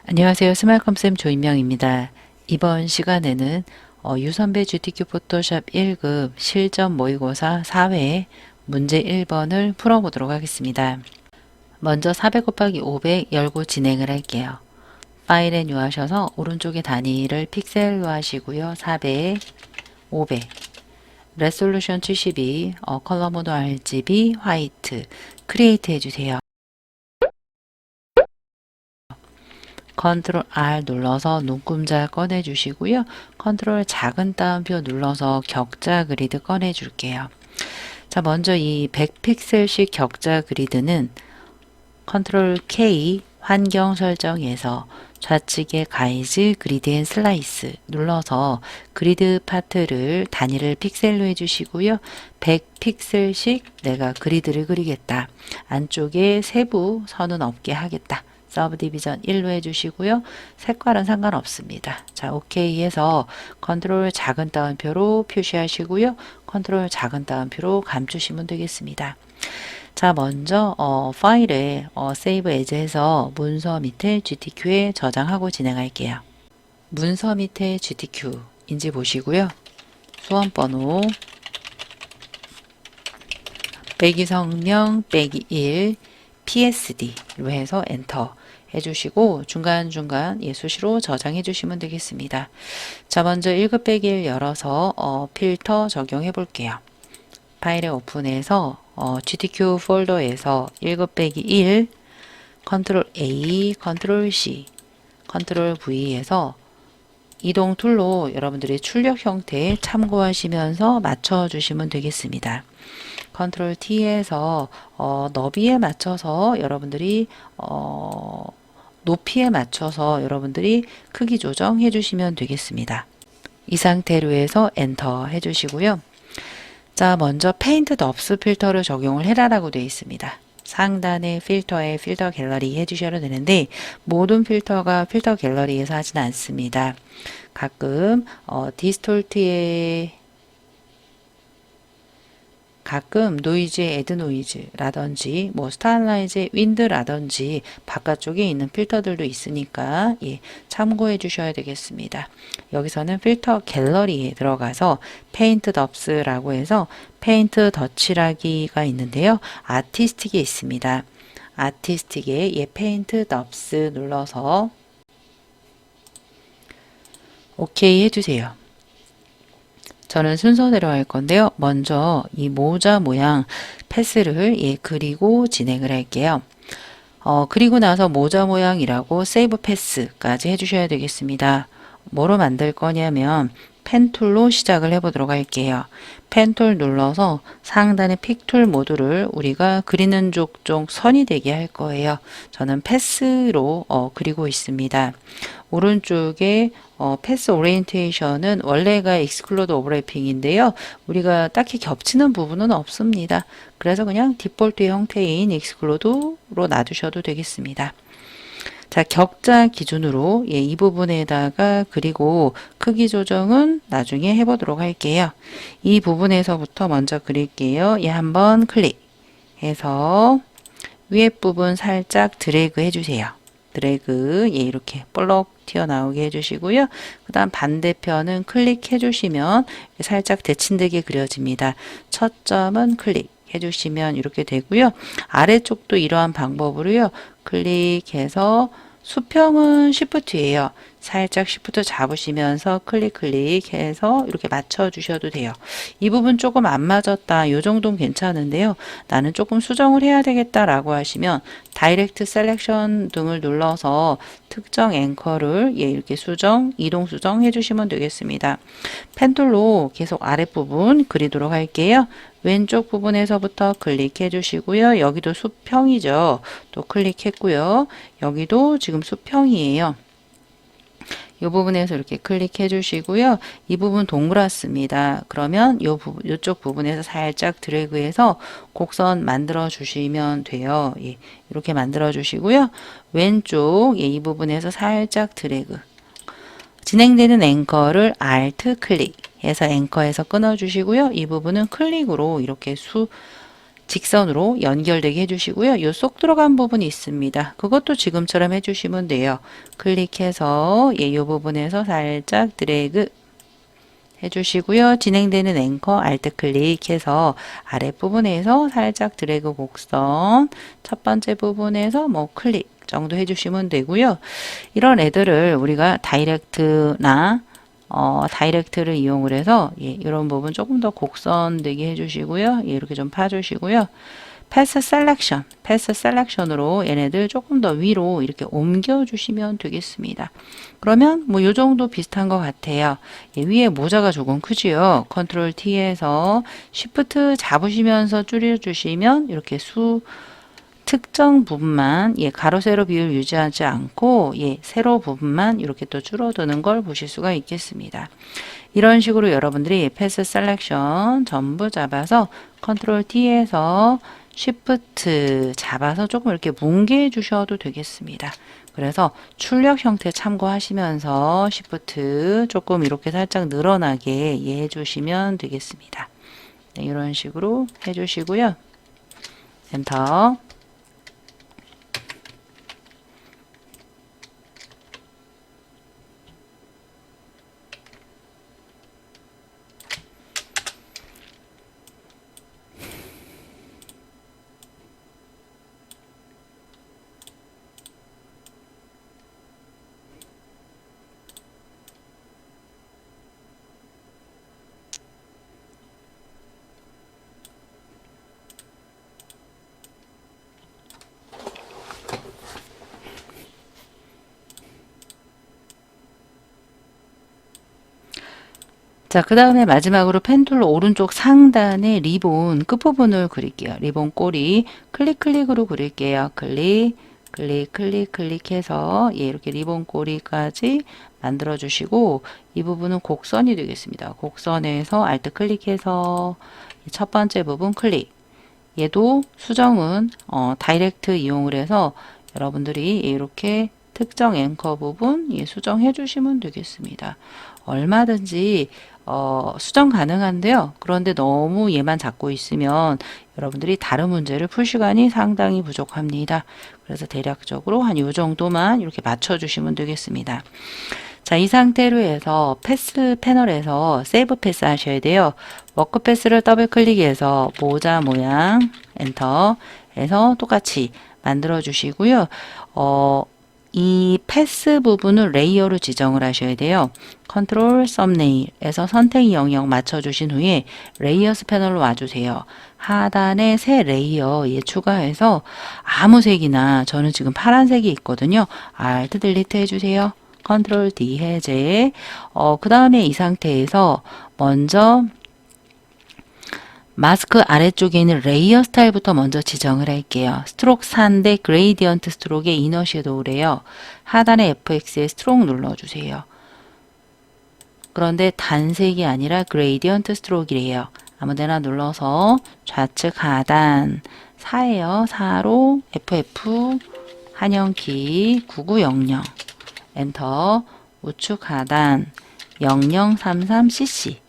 안녕하세요. 스마일컴쌤 조인명입니다. 이번 시간에는 유선배 GTQ 포토샵 1급 실전 모의고사 4회 문제 1번을 풀어보도록 하겠습니다. 먼저 400 곱하기 500 열고 진행을 할게요. 파일에 누하셔서 오른쪽에 단위를 픽셀로 하시고요. 400, 500, 레솔루션 72, 컬러 모드 RGB, 화이트, 크리에이트 해주세요. 컨트롤 R 눌러서 눈금자 꺼내 주시고요. 컨트롤 작은 따옴표 눌러서 격자 그리드 꺼내 줄게요. 자, 먼저 이 100픽셀씩 격자 그리드는 컨트롤 K 환경 설정에서 좌측에 가이즈 그리드 앤 슬라이스 눌러서 그리드 파트를 단위를 픽셀로 해주시고요. 100픽셀씩 내가 그리드를 그리겠다. 안쪽에 세부 선은 없게 하겠다. 서브 디비전 1로 해주시고요. 색깔은 상관없습니다. 자, 오케이 해서 컨트롤 작은 따옴표로 표시하시고요. 컨트롤 작은 따옴표로 감추시면 되겠습니다. 자, 먼저 파일에 세이브 에즈 해서 문서 밑에 GTQ에 저장하고 진행할게요. 문서 밑에 GTQ인지 보시고요. 수험번호 빼기 성명 빼기 1 PSD로 해서 엔터 해주시고 중간중간 수시로 저장해 주시면 되겠습니다. 자, 먼저 1급 빼기 1 열어서 필터 적용해 볼게요. 파일에 오픈해서 GTQ 폴더에서 1급 빼기 1 컨트롤 A, 컨트롤 C, 컨트롤 V에서 이동 툴로 여러분들의 출력 형태 참고하시면서 맞춰주시면 되겠습니다. 컨트롤 T에서 너비에 맞춰서 여러분들이 높이에 맞춰서 여러분들이 크기 조정해 주시면 되겠습니다. 이 상태로 해서 엔터 해주시고요. 자, 먼저 페인트 덥스 필터를 적용을 해라라고 되어 있습니다. 상단의 필터에 필터 갤러리 해주셔도 되는데 모든 필터가 필터 갤러리에서 하진 않습니다. 가끔 가끔 노이즈의 애드 노이즈라든지 스타일라이즈의 윈드라든지 바깥쪽에 있는 필터들도 있으니까 참고해 주셔야 되겠습니다. 여기서는 필터 갤러리에 들어가서 페인트 덥스라고 해서 페인트 덧칠하기가 있는데요. 아티스틱에 있습니다. 아티스틱에 페인트 덥스 눌러서 오케이 해주세요. 저는 순서대로 할 건데요. 먼저 이 모자 모양 패스를 그리고 진행을 할게요. 그리고 나서 모자 모양이라고 세이브 패스까지 해주셔야 되겠습니다. 뭐로 만들 거냐면 펜툴로 시작을 해보도록 할게요. 펜툴 눌러서 상단의 픽툴 모듈를 우리가 그리는 쪽 선이 되게 할 거예요. 저는 패스로 그리고 있습니다. 오른쪽에 패스 오리엔테이션은 원래가 익스클루드 오버래핑인데요. 우리가 딱히 겹치는 부분은 없습니다. 그래서 그냥 디폴트 형태인 익스클루드로 놔두셔도 되겠습니다. 자, 격자 기준으로 이 부분에다가 그리고 크기 조정은 나중에 해보도록 할게요. 이 부분에서부터 먼저 그릴게요. 한번 클릭해서 위에 부분 살짝 드래그 해주세요. 드래그 이렇게 볼록 튀어나오게 해주시고요. 그 다음 반대편은 클릭해 주시면 살짝 대칭되게 그려집니다. 첫 점은 클릭 해주시면 이렇게 되고요. 아래쪽도 이러한 방법으로요. 클릭해서 수평은 Shift예요. 살짝 Shift 잡으시면서 클릭해서 이렇게 맞춰 주셔도 돼요. 이 부분 조금 안 맞았다. 이 정도는 괜찮은데요. 나는 조금 수정을 해야 되겠다라고 하시면 다이렉트 셀렉션 등을 눌러서 특정 앵커를 이렇게 이동 수정 해주시면 되겠습니다. 펜툴로 계속 아랫부분 그리도록 할게요. 왼쪽 부분에서부터 클릭해 주시고요. 여기도 수평이죠. 또 클릭했고요. 여기도 지금 수평이에요. 이 부분에서 이렇게 클릭해 주시고요. 이 부분 동그랗습니다. 그러면 이쪽 부분에서 살짝 드래그해서 곡선 만들어 주시면 돼요. 이렇게 만들어 주시고요. 왼쪽 이 부분에서 살짝 드래그. 진행되는 앵커를 Alt 클릭해서 앵커에서 끊어 주시고요. 이 부분은 클릭으로 이렇게 직선으로 연결되게 해주시고요. 요 쏙 들어간 부분이 있습니다. 그것도 지금처럼 해주시면 돼요. 클릭해서 요 부분에서 살짝 드래그 해주시고요. 진행되는 앵커 Alt 클릭해서 아랫부분에서 살짝 드래그 곡선 첫 번째 부분에서 뭐 클릭 정도 해주시면 되고요. 이런 애들을 우리가 다이렉트를 이용을 해서 이런 부분 조금 더 곡선되게 해주시고요. 이렇게 좀 파주시고요. 패스 셀렉션으로 얘네들 조금 더 위로 이렇게 옮겨주시면 되겠습니다. 그러면 뭐 요 정도 비슷한 것 같아요. 위에 모자가 조금 크지요. 컨트롤 T에서 Shift 잡으시면서 줄여주시면 이렇게 특정 부분만 가로 세로 비율 유지하지 않고 세로 부분만 이렇게 또 줄어드는 걸 보실 수가 있겠습니다. 이런 식으로 여러분들이 패스 셀렉션 전부 잡아서 컨트롤 T에서 Shift 잡아서 조금 이렇게 뭉개 주셔도 되겠습니다. 그래서 출력 형태 참고하시면서 Shift 조금 이렇게 살짝 늘어나게 해주시면 되겠습니다. 네, 이런 식으로 해주시고요. 엔터. 자, 그 다음에 마지막으로 펜툴 오른쪽 상단에 리본 끝부분을 그릴게요. 리본 꼬리 클릭으로 그릴게요. 클릭해서 이렇게 리본 꼬리까지 만들어 주시고 이 부분은 곡선이 되겠습니다. 곡선에서 Alt 클릭해서 첫 번째 부분 클릭. 얘도 수정은 다이렉트 이용을 해서 여러분들이 이렇게 특정 앵커 부분 수정해 주시면 되겠습니다. 얼마든지 수정 가능한데요. 그런데 너무 얘만 잡고 있으면 여러분들이 다른 문제를 풀 시간이 상당히 부족합니다. 그래서 대략적으로 한 요 정도만 이렇게 맞춰 주시면 되겠습니다. 자, 이 상태로 해서 패스 패널에서 세이브 패스 하셔야 돼요. 워크 패스를 더블 클릭해서 모자 모양 엔터 해서 똑같이 만들어 주시고요. 이 패스 부분을 레이어로 지정을 하셔야 돼요. 컨트롤 썸네일에서 선택 영역 맞춰주신 후에 레이어스 패널로 와주세요. 하단에 새 레이어 추가해서 아무 색이나 저는 지금 파란색이 있거든요. Alt 딜리트 해주세요. 컨트롤 D 해제. 그 다음에 이 상태에서 먼저 마스크 아래쪽에 있는 레이어 스타일부터 먼저 지정을 할게요. 스트록 4인데 그레이디언트 스트록의 이너 섀도우래요. 하단에 FX에 스트록 눌러주세요. 그런데 단색이 아니라 그레이디언트 스트록이래요. 아무데나 눌러서 좌측 하단 4예요. 4로 FF 한영키 9900 엔터 우측 하단 0033cc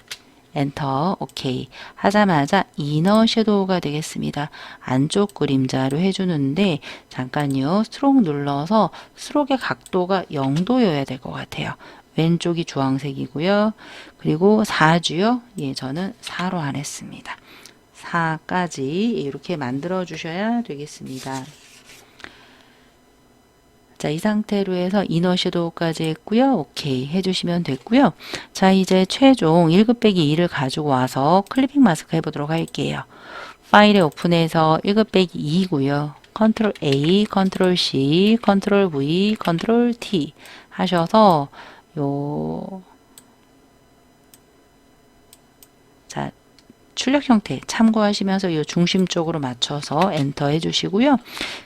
엔터 오케이 하자마자 이너 섀도우가 되겠습니다. 안쪽 그림자로 해주는데 잠깐요. 스트록 눌러서 스트록의 각도가 0도여야 될 것 같아요. 왼쪽이 주황색이고요. 그리고 4주요. 저는 4로 안 했습니다. 4까지 이렇게 만들어 주셔야 되겠습니다. 자, 이 상태로 해서 이너 섀도우까지 했고요. 오케이 해주시면 됐고요. 자, 이제 최종 1곱빼기2를 가지고 와서 클리핑 마스크 해보도록 할게요. 파일에 오픈해서 1곱빼기2고요. 컨트롤 A, 컨트롤 C, 컨트롤 V, 컨트롤 T 하셔서 자, 출력 형태 참고하시면서 이 중심 쪽으로 맞춰서 엔터 해주시고요.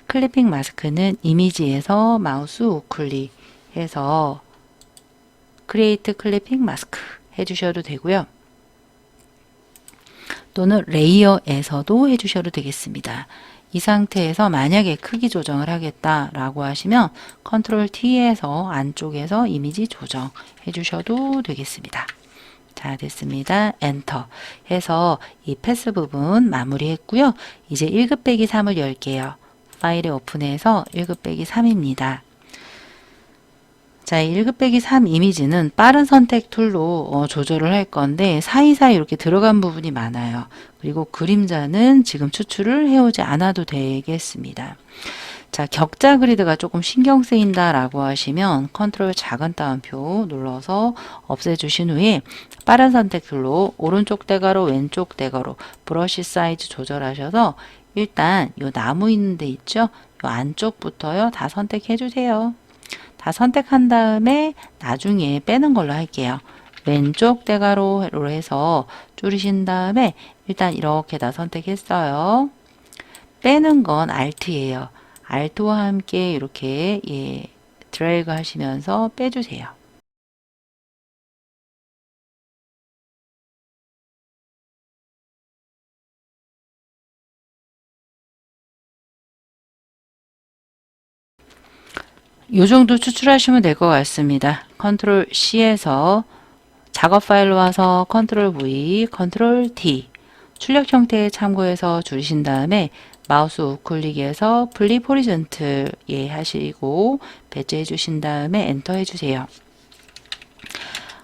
클리핑 마스크는 이미지에서 마우스 우클릭 해서 크리에이트 클리핑 마스크 해주셔도 되고요. 또는 레이어에서도 해주셔도 되겠습니다. 이 상태에서 만약에 크기 조정을 하겠다라고 하시면 컨트롤 T에서 안쪽에서 이미지 조정 해주셔도 되겠습니다. 자, 됐습니다. 엔터 해서 이 패스 부분 마무리했고요. 이제 1급 빼기 3을 열게요. 파일에 오픈해서 1급 빼기 3입니다. 자, 1급 빼기 3 이미지는 빠른 선택 툴로 조절을 할 건데 사이사이 이렇게 들어간 부분이 많아요. 그리고 그림자는 지금 추출을 해오지 않아도 되겠습니다. 자, 격자 그리드가 조금 신경 쓰인다 라고 하시면 컨트롤 작은 따옴표 눌러서 없애주신 후에 빠른 선택 툴로 오른쪽 대괄호 왼쪽 대괄호 브러쉬 사이즈 조절하셔서 일단 요 나무 있는 데 있죠? 요 안쪽부터요 다 선택해 주세요. 다 선택한 다음에 나중에 빼는 걸로 할게요. 왼쪽 대괄호로 해서 줄이신 다음에 일단 이렇게 다 선택했어요. 빼는 건 Alt예요. Alt와 함께 이렇게 드래그 하시면서 빼주세요. 요 정도 추출하시면 될 것 같습니다. 컨트롤 C에서 작업 파일로 와서 컨트롤 V, 컨트롤 T 출력 형태에 참고해서 줄이신 다음에 마우스 우클릭해서 플립 호리존틀 하시고 배제해 주신 다음에 엔터 해주세요.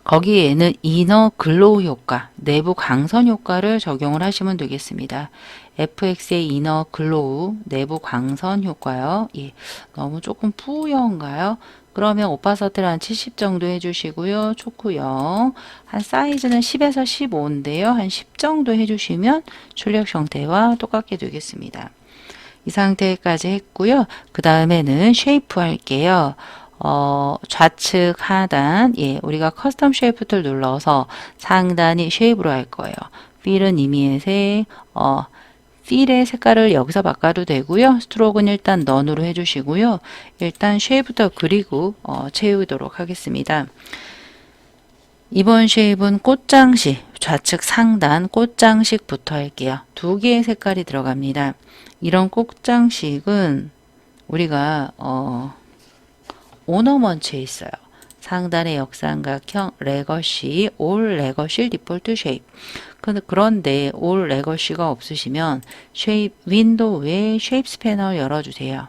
거기에는 이너 글로우 효과, 내부 광선 효과를 적용을 하시면 되겠습니다. FX의 이너 글로우, 내부 광선 효과요. 너무 조금 뿌연가요? 그러면 오파서티를 한 70 정도 해주시고요. 초크형 한 사이즈는 10에서 15인데요. 한 10 정도 해주시면 출력 형태와 똑같게 되겠습니다. 이 상태까지 했고요. 그 다음에는 쉐이프 할게요. 좌측 하단, 우리가 커스텀 쉐이프 툴 눌러서 상단이 쉐입으로 할 거예요. 필은 이미의 필의 색깔을 여기서 바꿔도 되고요. 스트로크는 일단 넌으로 해주시고요. 일단 쉐입부터 그리고 채우도록 하겠습니다. 이번 쉐입은 꽃장식, 좌측 상단 꽃장식부터 할게요. 두 개의 색깔이 들어갑니다. 이런 꽃장식은 우리가 오너먼트에 있어요. 상단의 역삼각형 레거시, 올 레거시 디폴트 쉐입. 그런데 올 레거시가 없으시면 쉐입 윈도우에 쉐입스 패널 열어주세요.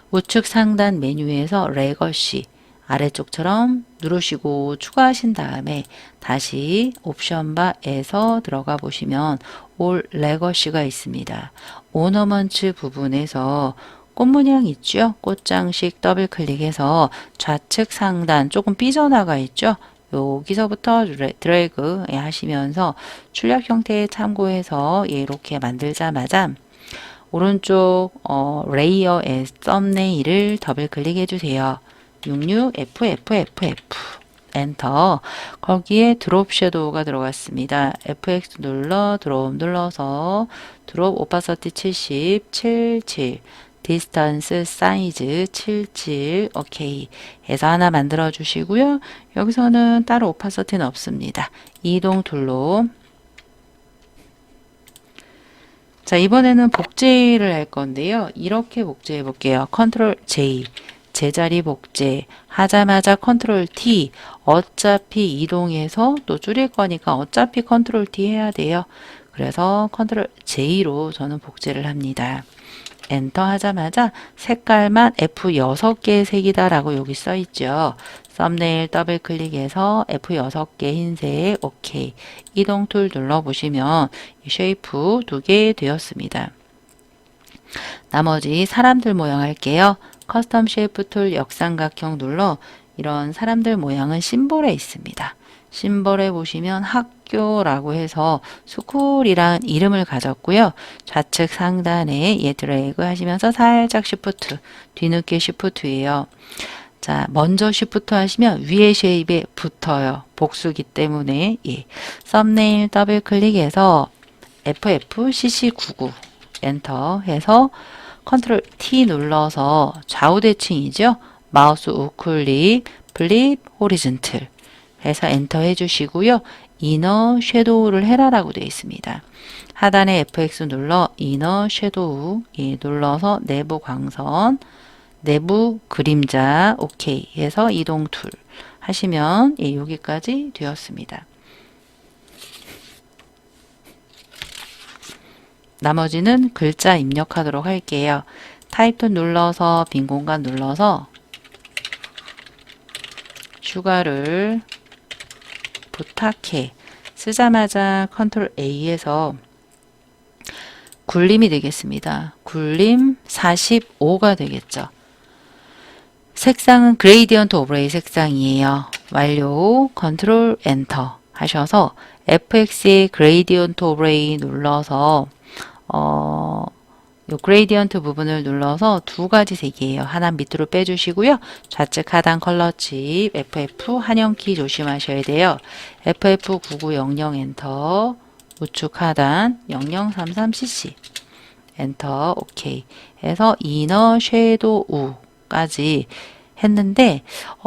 우측 상단 메뉴에서 레거시 아래쪽처럼 누르시고 추가하신 다음에 다시 옵션 바에서 들어가 보시면 올 레거시가 있습니다. 오너먼트 부분에서 꽃 모양 있죠? 꽃장식 더블 클릭해서 좌측 상단 조금 삐져나가 있죠? 여기서부터 드래그 하시면서 출력 형태에 참고해서 이렇게 만들자마자 오른쪽 레이어의 썸네일을 더블 클릭해 주세요. 66FFFF 엔터. 거기에 드롭 섀도우가 들어갔습니다. FX 눌러 드롭 눌러서 드롭 오파서티 70 77 디스턴스 사이즈 77 오케이 해서 하나 만들어 주시고요. 여기서는 따로 오파서티는 없습니다. 이동 툴로 자, 이번에는 복제를 할 건데요. 이렇게 복제해 볼게요. 컨트롤 J 제자리 복제 하자마자 컨트롤 T 어차피 이동해서 또 줄일 거니까 어차피 컨트롤 T 해야 돼요. 그래서 컨트롤 J로 저는 복제를 합니다. 엔터 하자마자 색깔만 F6개의 색이다 라고 여기 써 있죠. 썸네일 더블 클릭해서 F6개 흰색 오케이 이동 툴 눌러보시면 쉐이프 2개 되었습니다. 나머지 사람들 모양 할게요. 커스텀 쉐이프 툴 역삼각형 눌러 이런 사람들 모양은 심볼에 있습니다. 심볼에 보시면 학교라고 해서 스쿨이란 이름을 가졌고요. 좌측 상단에 드래그 하시면서 살짝 시프트, 뒤늦게 시프트예요. 자, 먼저 시프트 하시면 위에 쉐입에 붙어요. 복수기 때문에 썸네일 더블 클릭해서 FFCC99 엔터 해서 컨트롤 T 눌러서 좌우 대칭이죠. 마우스 우클릭 플립 호리즌틀 해서 엔터 해주시고요. 이너 섀도우를 해라라고 되어 있습니다. 하단에 FX 눌러 이너 섀도우 눌러서 내부 광선 내부 그림자 오케이 해서 이동 툴 하시면 예, 여기까지 되었습니다. 나머지는 글자 입력하도록 할게요. 타입도 눌러서 빈 공간 눌러서 휴가를 부탁해 쓰자마자 컨트롤 A에서 굴림이 되겠습니다. 굴림 45가 되겠죠. 색상은 그레이디언트 오브레이 색상이에요. 완료 컨트롤 엔터 하셔서 FX의 그레이디언트 오브레이 눌러서 요 그레이디언트 부분을 눌러서 두 가지 색이에요. 하나 밑으로 빼주시고요. 좌측 하단 컬러 칩 FF 한영키 조심하셔야 돼요. FF9900 엔터 우측 하단 0033cc 엔터 오케이 해서 이너 섀도우 우까지 했는데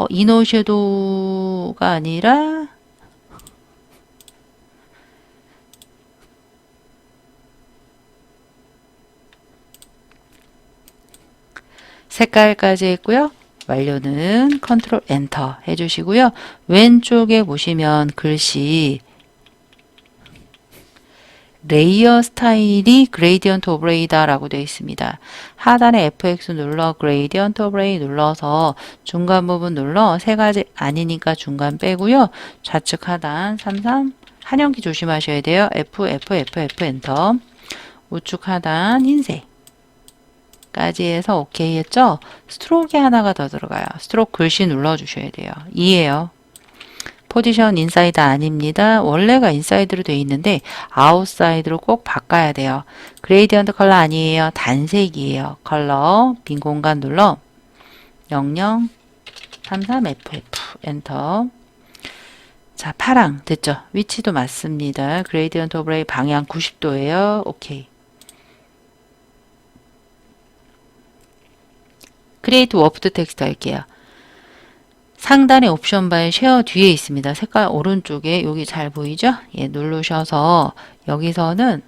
이너 섀도우가 아니라 색깔까지 했고요. 완료는 컨트롤 엔터 해주시고요. 왼쪽에 보시면 글씨 레이어 스타일이 그레이디언트 오브레이다 라고 되어 있습니다. 하단에 FX 눌러 그레이디언트 오브레이 눌러서 중간 부분 눌러 세 가지 아니니까 중간 빼고요. 좌측 하단 33 한영키 조심하셔야 돼요. F 엔터 우측 하단 흰색 까지 해서 오케이 했죠? 스트로크에 하나가 더 들어가요. 스트로크 글씨 눌러주셔야 돼요. 2예요. 포지션 인사이드 아닙니다. 원래가 인사이드로 되어 있는데 아웃사이드로 꼭 바꿔야 돼요. 그레이디언트 컬러 아니에요. 단색이에요. 컬러 빈 공간 눌러 0033FF 엔터 자 파랑 됐죠? 위치도 맞습니다. 그레이디언트 오브레이 방향 90도예요. 오케이. 크리에이트 워프드 텍스트 할게요. 상단의 옵션 바의 쉐어 뒤에 있습니다. 색깔 오른쪽에 여기 잘 보이죠? 예, 누르셔서 여기서는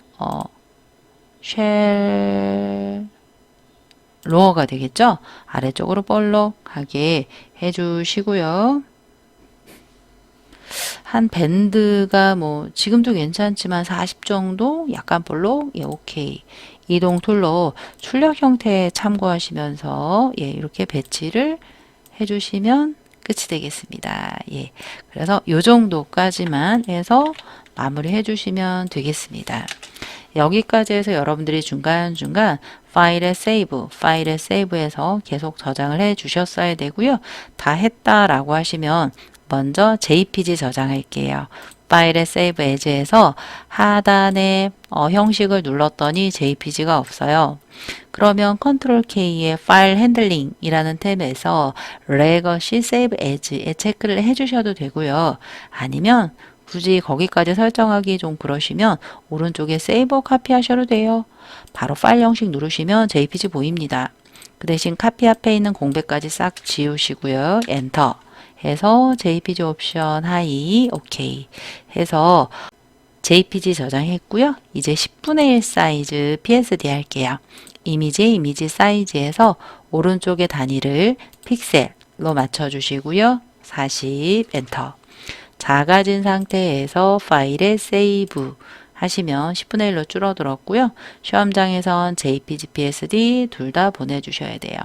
쉘 로어가 되겠죠? 아래쪽으로 볼록하게 해주시고요. 한 밴드가 뭐 지금도 괜찮지만 40 정도 약간 볼록 예, 오케이. 이동 툴로 출력 형태 참고하시면서 예, 이렇게 배치를 해주시면 끝이 되겠습니다. 예, 그래서 요 정도까지만 해서 마무리 해주시면 되겠습니다. 여기까지 해서 여러분들이 중간중간 파일에 세이브해서 계속 저장을 해 주셨어야 되고요. 다 했다라고 하시면 먼저 JPG 저장할게요. 파일에 세이브 에즈에서 하단에 형식을 눌렀더니 JPG가 없어요. 그러면 컨트롤 K의 파일 핸들링이라는 탭에서 레거시 세이브 에즈에 체크를 해주셔도 되고요. 아니면 굳이 거기까지 설정하기 좀 그러시면 오른쪽에 세이브 카피 하셔도 돼요. 바로 파일 형식 누르시면 JPG 보입니다. 그 대신 카피 앞에 있는 공백까지 싹 지우시고요. 엔터 해서 JPG 옵션 하이 오케이 해서 JPG 저장했고요. 이제 10분의 1 사이즈 PSD 할게요. 이미지 사이즈에서 오른쪽의 단위를 픽셀로 맞춰주시고요. 40 엔터 작아진 상태에서 파일에 세이브 하시면 10분의 1로 줄어들었고요. 시험장에선 JPG, PSD 둘 다 보내주셔야 돼요.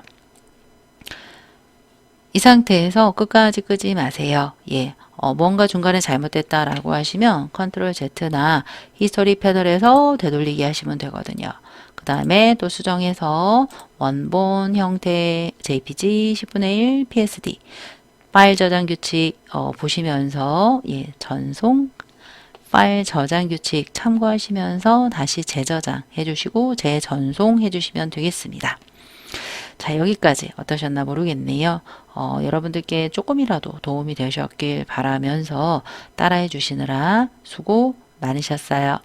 이 상태에서 끝까지 끄지 마세요. 예, 뭔가 중간에 잘못됐다라고 하시면 컨트롤 Z나 히스토리 패널에서 되돌리기 하시면 되거든요. 그 다음에 또 수정해서 원본 형태 JPG 10분의 1 PSD 파일 저장 규칙 보시면서 예, 전송 파일 저장 규칙 참고하시면서 다시 재저장 해주시고 재전송 해주시면 되겠습니다. 자, 여기까지 어떠셨나 모르겠네요. 여러분들께 조금이라도 도움이 되셨길 바라면서 따라해 주시느라 수고 많으셨어요.